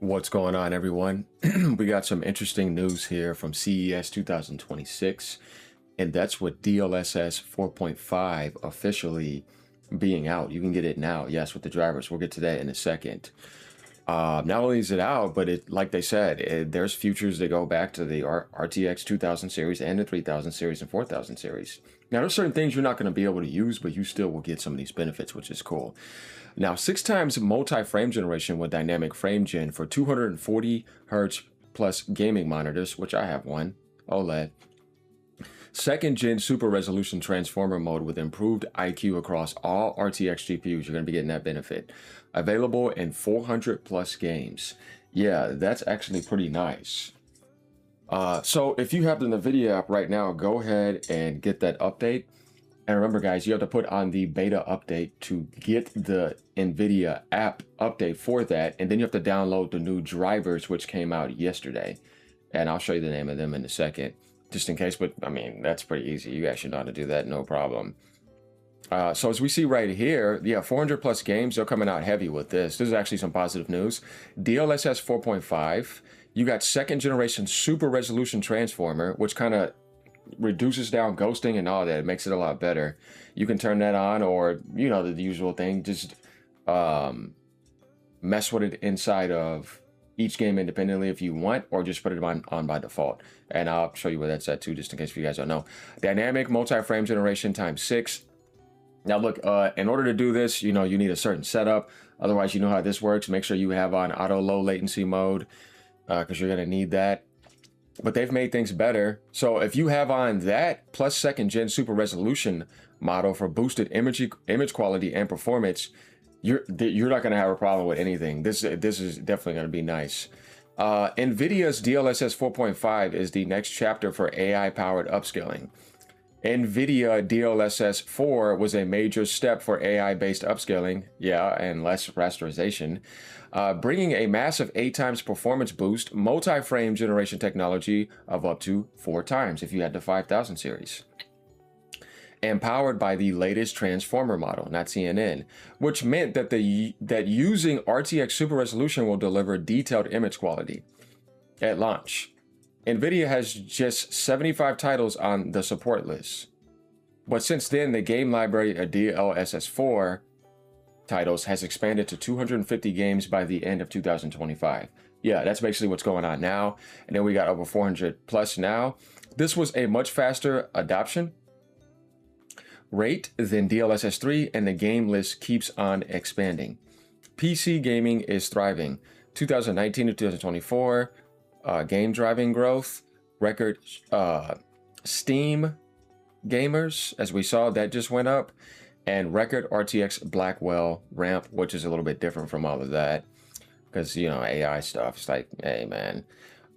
What's going on, everyone? We got some interesting news here from CES 2026, and that's with DLSS 4.5 officially being out. You can get it now, yes, with the drivers. We'll get to that in a second. Not only is it out, but like they said, there's futures that go back to the RTX 2000 series and the 3000 series and 4000 series. Now, there's certain things you're not going to be able to use, but you still will get some of these benefits, which is cool. Now, 6x multi-frame generation with dynamic frame gen for 240 hertz plus gaming monitors, which I have one, OLED. Second gen super resolution transformer mode with improved IQ across all RTX GPUs. You're going to be getting that benefit. Available in 400 plus games. Yeah, that's actually pretty nice. So if you have the Nvidia app right now, go ahead and get that update. And remember, guys, you have to put on the beta update to get the Nvidia app update for that. And then you have to download the new drivers, which came out yesterday. And I'll show you the name of them in a second, just in case. But I mean, that's pretty easy. You guys should know how to do that, no problem. So as we see right here, yeah, 400 plus games, they're coming out heavy with this. This is actually some positive news. DLSS 4.5, you got second generation super resolution transformer, which kind of reduces down ghosting and all that. It makes it a lot better. You can turn that on, or, you know, the usual thing, just mess with it inside of each game independently if you want, or just put it on by default. And I'll show you where that's at too, just in case you guys don't know. Dynamic multi-frame generation times 6. Now look, in order to do this, you know, you need a certain setup. Otherwise, you know how this works. Make sure you have on auto low latency mode, because you're going to need that. But they've made things better. So if you have on that plus second gen super resolution model for boosted image quality and performance, you're not going to have a problem with anything. This is definitely going to be nice. Nvidia's DLSS 4.5 is the next chapter for AI powered upscaling. Nvidia DLSS 4 was a major step for AI-based upscaling, yeah, and less rasterization, bringing a massive 8 times performance boost, multi-frame generation technology of up to 4 times if you had the 5000 series. And powered by the latest transformer model, not CNN, which meant that that using RTX super resolution will deliver detailed image quality at launch. Nvidia has just 75 titles on the support list. But since then, the game library of DLSS 4 titles has expanded to 250 games by the end of 2025. Yeah, that's basically what's going on now. And then we got over 400 plus now. This was a much faster adoption rate than DLSS 3, and the game list keeps on expanding. PC gaming is thriving. 2019 to 2024, game driving growth, record Steam gamers, as we saw, that just went up, and record RTX Blackwell ramp, which is a little bit different from all of that, because, you know, AI stuff, it's like, hey, man.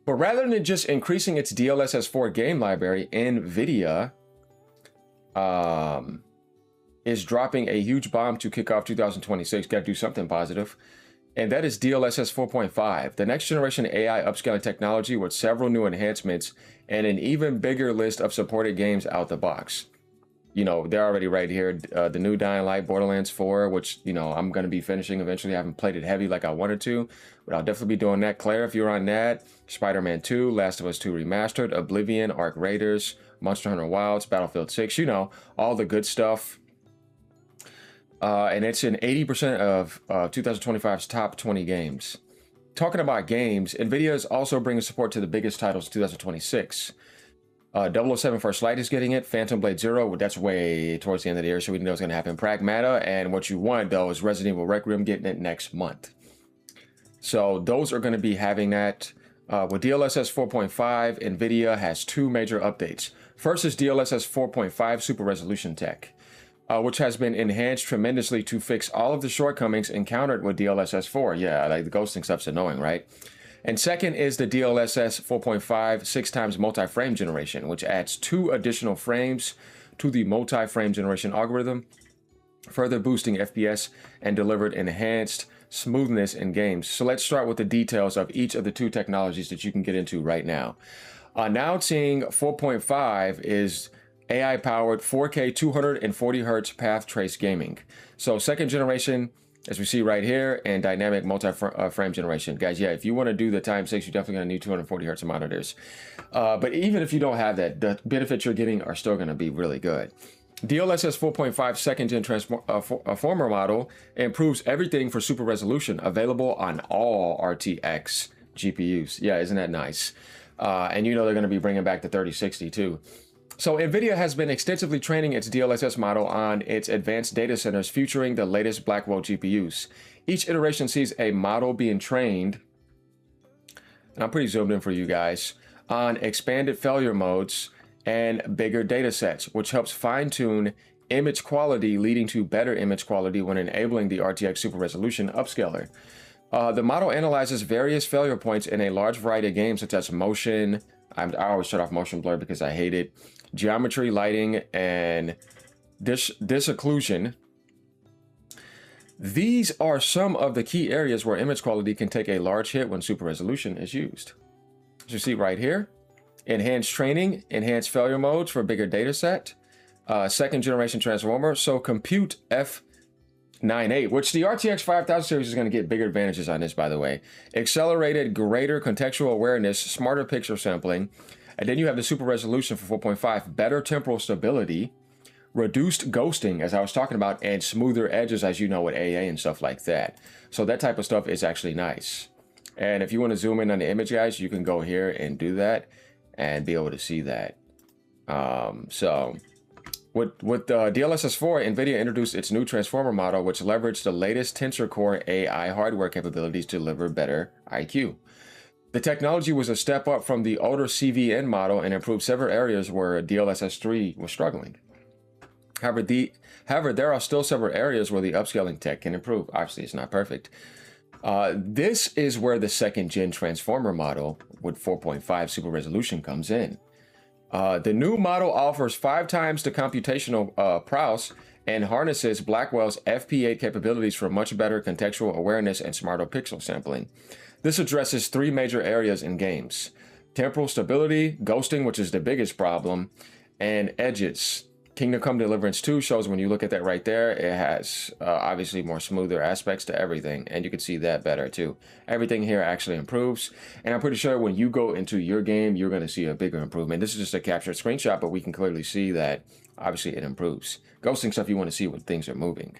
But rather than just increasing its DLSS 4 game library, Nvidia is dropping a huge bomb to kick off 2026. Got to do something positive. And that is DLSS 4.5, the next generation AI upscaling technology with several new enhancements and an even bigger list of supported games out the box. You know, they're already right here. The new Dying Light, Borderlands 4, which, you know, I'm going to be finishing eventually. I haven't played it heavy like I wanted to, but I'll definitely be doing that. Claire, if you're on that. Spider-Man 2, Last of Us 2 Remastered, Oblivion, Ark Raiders, Monster Hunter Wilds, Battlefield 6, you know, all the good stuff. And it's in 80% of 2025's top 20 games. Talking about games, Nvidia is also bringing support to the biggest titles in 2026. 007 First Light is getting it. Phantom Blade Zero, that's way towards the end of the year, so we know it's going to happen. Pragmata, and what you want, though, is Resident Evil Requiem getting it next month. So those are going to be having that. With DLSS 4.5, Nvidia has 2 major updates. First is DLSS 4.5 Super Resolution Tech, which has been enhanced tremendously to fix all of the shortcomings encountered with DLSS 4. Yeah, like the ghosting stuff's annoying, right? And second is the DLSS 4.5 6 times multi-frame generation, which adds 2 additional frames to the multi-frame generation algorithm, further boosting FPS and delivered enhanced smoothness in games. So let's start with the details of each of the 2 technologies that you can get into right now. Announcing 4.5 is AI-powered 4K 240 Hz path trace gaming. So second generation as we see right here, and dynamic multi-frame generation. Guys, yeah, if you want to do the times 6, you're definitely going to need 240 hertz monitors. But even if you don't have that, the benefits you're getting are still going to be really good. DLSS 4.5 second gen transformer model improves everything for super resolution, available on all RTX GPUs. Yeah, isn't that nice? And you know they're going to be bringing back the 3060 too. So Nvidia has been extensively training its DLSS model on its advanced data centers featuring the latest Blackwell GPUs. Each iteration sees a model being trained, and I'm pretty zoomed in for you guys, on expanded failure modes and bigger data sets, which helps fine-tune image quality, leading to better image quality when enabling the RTX super resolution upscaler. The model analyzes various failure points in a large variety of games such as motion, I always shut off motion blur because I hate it, geometry, lighting, and disocclusion. These are some of the key areas where image quality can take a large hit when super resolution is used. As you see right here, enhanced training, enhanced failure modes for a bigger data set, second generation transformer, so compute F98, which the RTX 5000 series is going to get bigger advantages on this, by the way. Accelerated greater contextual awareness, smarter picture sampling, and then you have the super resolution for 4.5, better temporal stability, reduced ghosting, as I was talking about, and smoother edges, as you know, with AA and stuff like that. So that type of stuff is actually nice. And if you want to zoom in on the image, guys, you can go here and do that and be able to see that. With DLSS 4, Nvidia introduced its new transformer model, which leveraged the latest Tensor Core AI hardware capabilities to deliver better IQ. The technology was a step up from the older CVN model and improved several areas where DLSS 3 was struggling. However, there are still several areas where the upscaling tech can improve. Obviously, it's not perfect. This is where the second gen transformer model with 4.5 super resolution comes in. The new model offers 5 times the computational prowess and harnesses Blackwell's FP8 capabilities for much better contextual awareness and smarter pixel sampling. This addresses 3 major areas in games: temporal stability, ghosting, which is the biggest problem, and edges. Kingdom Come Deliverance 2 shows, when you look at that right there, it has obviously more smoother aspects to everything, and you can see that better too. Everything here actually improves, and I'm pretty sure when you go into your game, you're going to see a bigger improvement. This is just a captured screenshot, but we can clearly see that obviously it improves. Ghosting stuff you want to see when things are moving.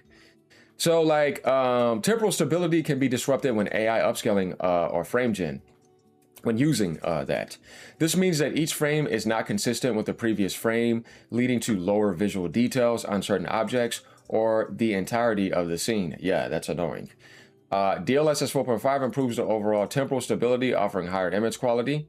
So like temporal stability can be disrupted when AI upscaling or frame gen. When using that. This means that each frame is not consistent with the previous frame, leading to lower visual details on certain objects or the entirety of the scene. Yeah, that's annoying. DLSS 4.5 improves the overall temporal stability, offering higher image quality.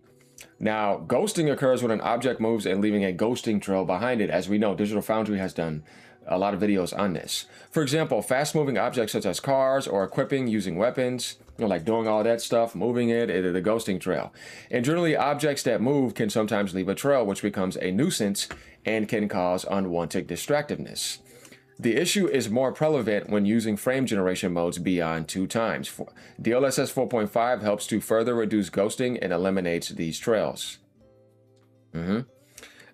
Now, ghosting occurs when an object moves and leaving a ghosting trail behind it. As we know, Digital Foundry has done a lot of videos on this. For example, fast-moving objects such as cars or equipping using weapons, like doing all that stuff, moving it, the ghosting trail. And generally, objects that move can sometimes leave a trail, which becomes a nuisance and can cause unwanted distractiveness. The issue is more prevalent when using frame generation modes beyond 2 times. DLSS 4.5 helps to further reduce ghosting and eliminates these trails.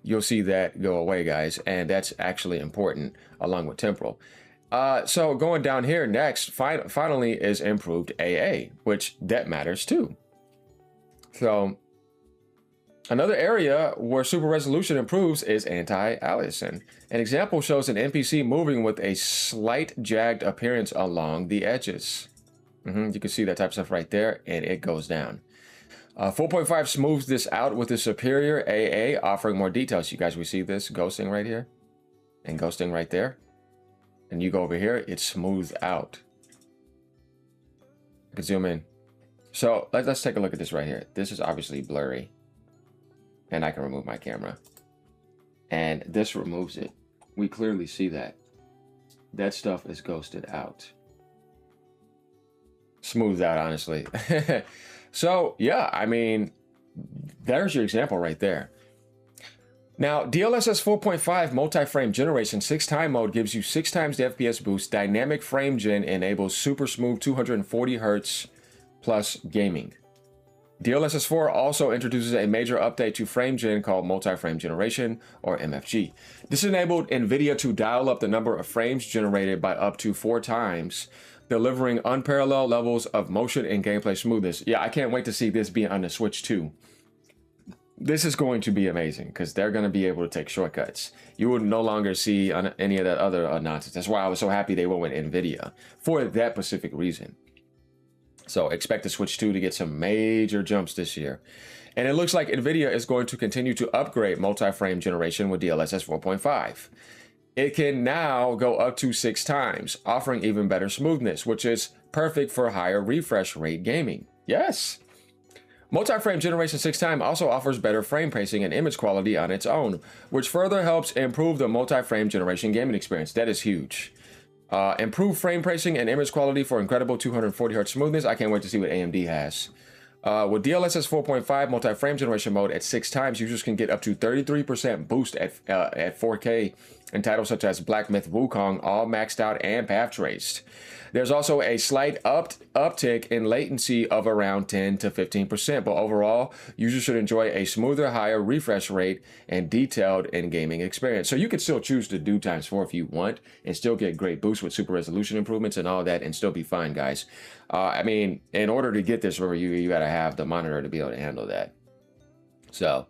You'll see that go away, guys, and that's actually important along with temporal. So going down here next, finally is improved AA, which that matters too. So another area where super resolution improves is anti-aliasing. An example shows an NPC moving with a slight jagged appearance along the edges. You can see that type of stuff right there, and it goes down. 4.5 smooths this out with a superior AA, offering more details. You guys, we see this ghosting right here and ghosting right there. And you go over here, it's smoothed out. I can zoom in. So let's take a look at this right here. This is obviously blurry. And I can remove my camera. And this removes it. We clearly see that. That stuff is ghosted out. Smoothed out, honestly. So, yeah, I mean, there's your example right there. Now, DLSS 4.5 multi-frame generation 6-time mode gives you 6 times the FPS boost. Dynamic frame gen enables super smooth 240 Hz plus gaming. DLSS 4 also introduces a major update to frame gen called multi-frame generation, or MFG. This enabled Nvidia to dial up the number of frames generated by up to 4 times. delivering unparalleled levels of motion and gameplay smoothness. Yeah, I can't wait to see this be on the Switch too. This is going to be amazing because they're going to be able to take shortcuts. You will no longer see any of that other nonsense. That's why I was so happy they went with Nvidia for that specific reason. So expect the Switch 2 to get some major jumps this year. And it looks like Nvidia is going to continue to upgrade multi-frame generation with DLSS 4.5. It can now go up to 6 times, offering even better smoothness, which is perfect for higher refresh rate gaming. Yes. Multi-frame generation 6 times also offers better frame pacing and image quality on its own, which further helps improve the multi-frame generation gaming experience. That is huge. Improved frame pacing and image quality for incredible 240Hz smoothness. I can't wait to see what AMD has. With DLSS 4.5 multi-frame generation mode at 6 times, users can get up to 33% boost at 4K in titles such as Black Myth Wukong, all maxed out and path traced. There's also a slight uptick in latency of around 10 to 15%, but overall, users should enjoy a smoother, higher refresh rate and detailed in-gaming experience. So you can still choose to do ×4 if you want and still get great boosts with super resolution improvements and all that and still be fine, guys. I mean, in order to get this for you got to have the monitor to be able to handle that. So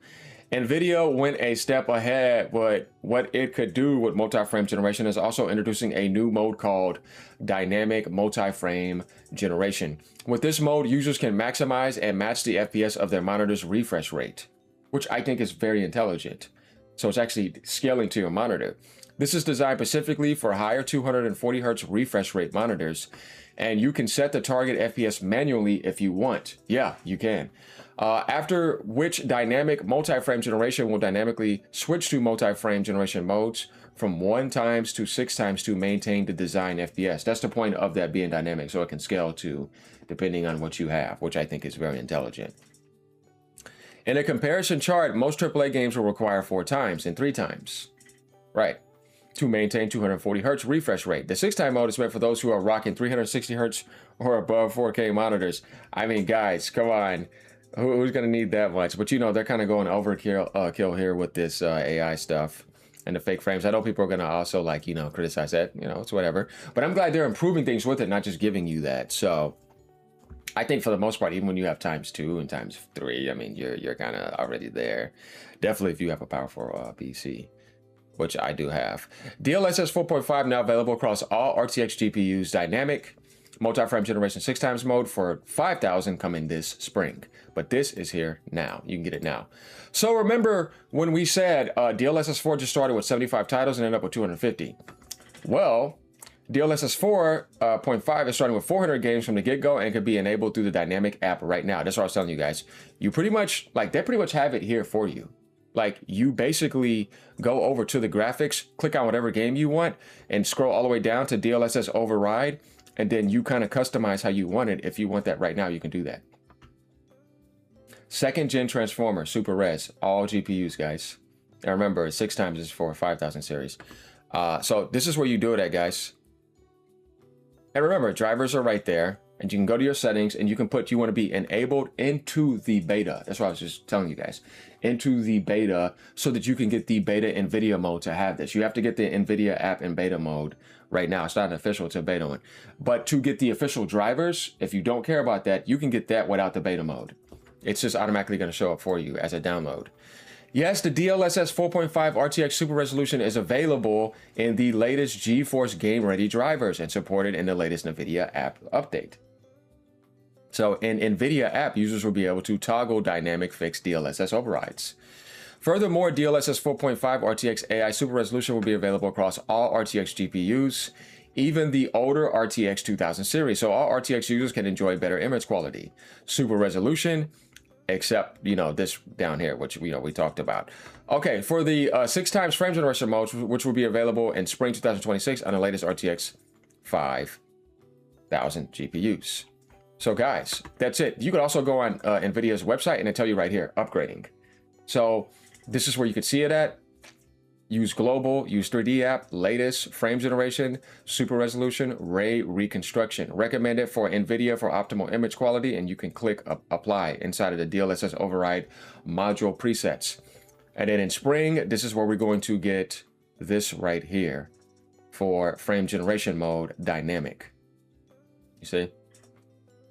Nvidia went a step ahead, but what it could do with multi-frame generation is also introducing a new mode called dynamic multi-frame generation. With this mode, users can maximize and match the FPS of their monitor's refresh rate, which I think is very intelligent. So it's actually scaling to your monitor. This is designed specifically for higher 240Hz refresh rate monitors, and you can set the target FPS manually if you want. Yeah, you can. After which dynamic multi-frame generation will dynamically switch to multi-frame generation modes from 1 times to 6 times to maintain the design FPS. That's the point of that being dynamic, so it can scale to depending on what you have, which I think is very intelligent. In a comparison chart, most AAA games will require 4 times and 3 times, right, to maintain 240Hz refresh rate. The 6-time mode is meant for those who are rocking 360Hz or above 4K monitors. I mean, guys, come on. Who's going to need that much? But you know, they're kind of going overkill here with this AI stuff and the fake frames. I know people are going to also, like, you know, criticize that. You know, it's whatever. But I'm glad they're improving things with it, not just giving you that. So I think for the most part, even when you have ×2 and ×3, I mean, you're kind of already there. Definitely if you have a powerful PC, which I do have. DLSS 4.5 now available across all RTX GPUs. Dynamic multi-frame generation 6 times mode for 5,000 coming this spring. But this is here now. You can get it now. So remember when we said DLSS 4 just started with 75 titles and ended up with 250. Well, DLSS 4.5 is starting with 400 games from the get-go and can be enabled through the dynamic app right now. That's what I was telling you guys. You pretty much, like, they pretty much have it here for you. Like, you basically go over to the graphics, click on whatever game you want, and scroll all the way down to DLSS override, and then you kind of customize how you want it. If you want that right now, you can do that. 2nd gen transformer, super res, all GPUs, guys. And remember, 6 times is for 5,000 series. So this is where you do it at, guys. And remember, drivers are right there, and you can go to your settings and you can put, you want to be enabled into the beta. That's what I was just telling you guys, into the beta, so that you can get the beta Nvidia mode to have this. You have to get the Nvidia app in beta mode right now. It's not an official, it's a beta one. But to get the official drivers, if you don't care about that, you can get that without the beta mode. It's just automatically going to show up for you as a download. Yes, the DLSS 4.5 RTX Super Resolution is available in the latest GeForce Game Ready drivers and supported in the latest Nvidia app update. So in Nvidia app, users will be able to toggle dynamic fixed DLSS overrides. Furthermore, DLSS 4.5 RTX AI Super Resolution will be available across all RTX GPUs, even the older RTX 2000 series. So all RTX users can enjoy better image quality, super resolution, except, you know, this down here, which, you know, we talked about. Okay, for the 6 times frame generation modes, which will be available in spring 2026 on the latest RTX 5000 GPUs. So guys, that's it. You could also go on Nvidia's website and it'll tell you right here, upgrading. So this is where you could see it at. Use global, use 3D app, latest frame generation, super resolution, ray reconstruction. Recommended for Nvidia for optimal image quality, and you can click apply inside of the DLSS override module presets. And then in spring, this is where we're going to get this right here for frame generation mode dynamic. You see?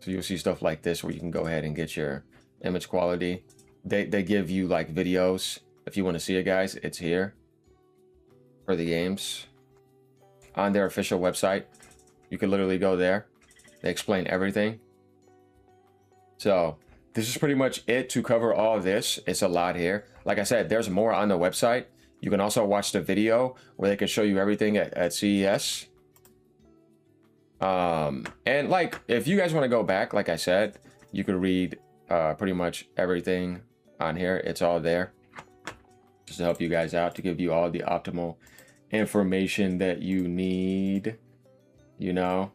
So you'll see stuff like this where you can go ahead and get your image quality. They give you like videos. If you want to see it, guys, it's here for the games on their official website. You can literally go there. They explain everything. So this is pretty much it to cover all of this. It's a lot here. Like I said, there's more on the website. You can also watch the video where they can show you everything at CES. And like, if you guys want to go back, like I said, you could read pretty much everything on here. It's all there just to help you guys out, to give you all the optimal information that you need. You know,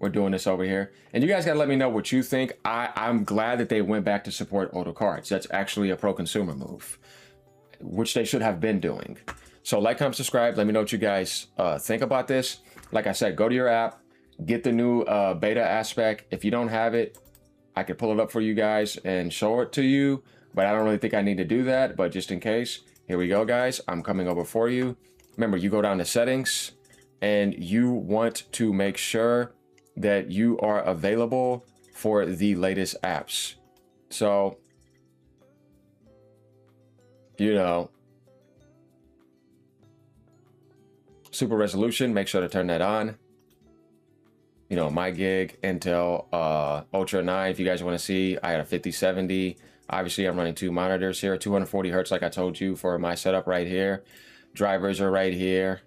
we're doing this over here, and you guys gotta let me know what you think. I'm glad that they went back to support older cards. That's actually a pro-consumer move, which they should have been doing. So like, comment, subscribe. Let me know what you guys think about this. Like I said, go to your app, get the new beta aspect. If you don't have it, I could pull it up for you guys and show it to you, but I don't really think I need to do that. But just in case, here we go, guys. I'm coming over for you. Remember, you go down to settings, and you want to make sure that you are available for the latest apps. So, you know, super resolution, make sure to turn that on. You know, my gig, Intel Ultra 9, if you guys want to see, I had a 5070. Obviously, I'm running 2 monitors here, 240 hertz, like I told you, for my setup right here. Drivers are right here.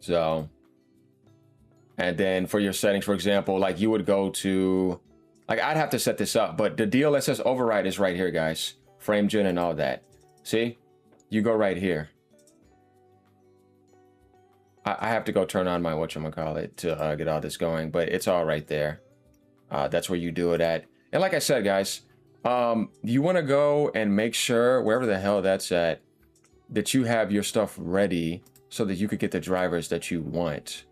So, and then for your settings, for example, like you would go to, like I'd have to set this up, but the DLSS override is right here, guys. Frame gen and all that. See, you go right here. I have to go turn on my whatchamacallit to get all this going, but it's all right there. That's where you do it at. And like I said, guys, you want to go and make sure wherever the hell that's at, that you have your stuff ready so that you could get the drivers that you want.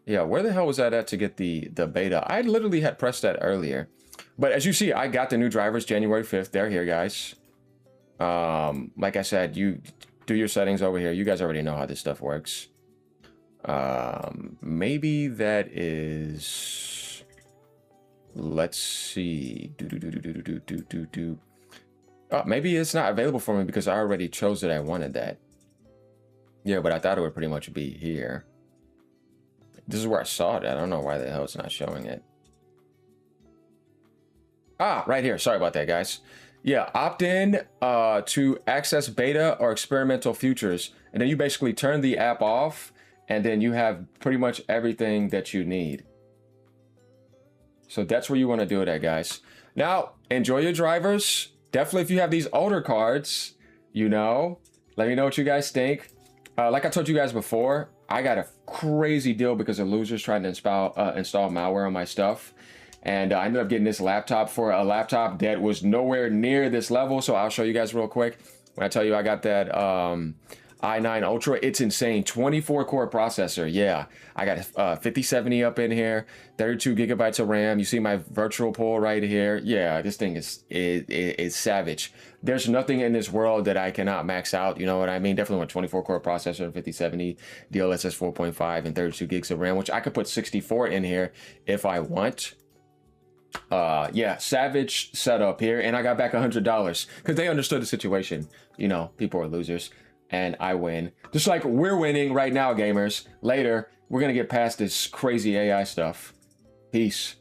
Yeah, where the hell was that at to get the beta? I literally had pressed that earlier. But as you see, I got the new drivers January 5th. They're here, guys. Like I said, you do your settings over here. You guys already know how this stuff works. Maybe that is... Let's see. Oh, maybe it's not available for me because I already chose that I wanted that. Yeah, but I thought it would pretty much be here. This is where I saw it. I don't know why the hell it's not showing it. Ah, right here. Sorry about that, guys. Yeah, opt in to access beta or experimental features. And then you basically turn the app off, and then you have pretty much everything that you need. So that's where you want to do it at, guys. Now, enjoy your drivers. Definitely, if you have these older cards, you know, let me know what you guys think. Like I told you guys before, I got a crazy deal because of losers trying to install malware on my stuff. And I ended up getting this laptop for a laptop that was nowhere near this level. So I'll show you guys real quick. When I tell you I got that i9 Ultra, it's insane. 24 core processor. Yeah, I got 5070 up in here, 32 gigabytes of RAM. You see my virtual pool right here. Yeah, this thing is savage. There's nothing in this world that I cannot max out. You know what I mean? Definitely with 24 core processor and 5070, DLSS 4.5 and 32 gigs of RAM, which I could put 64 in here if I want. Yeah, savage setup here, and I got back $100 because they understood the situation. You know, people are losers and I win, just like we're winning right now, gamers. Later we're gonna get past this crazy AI stuff. Peace.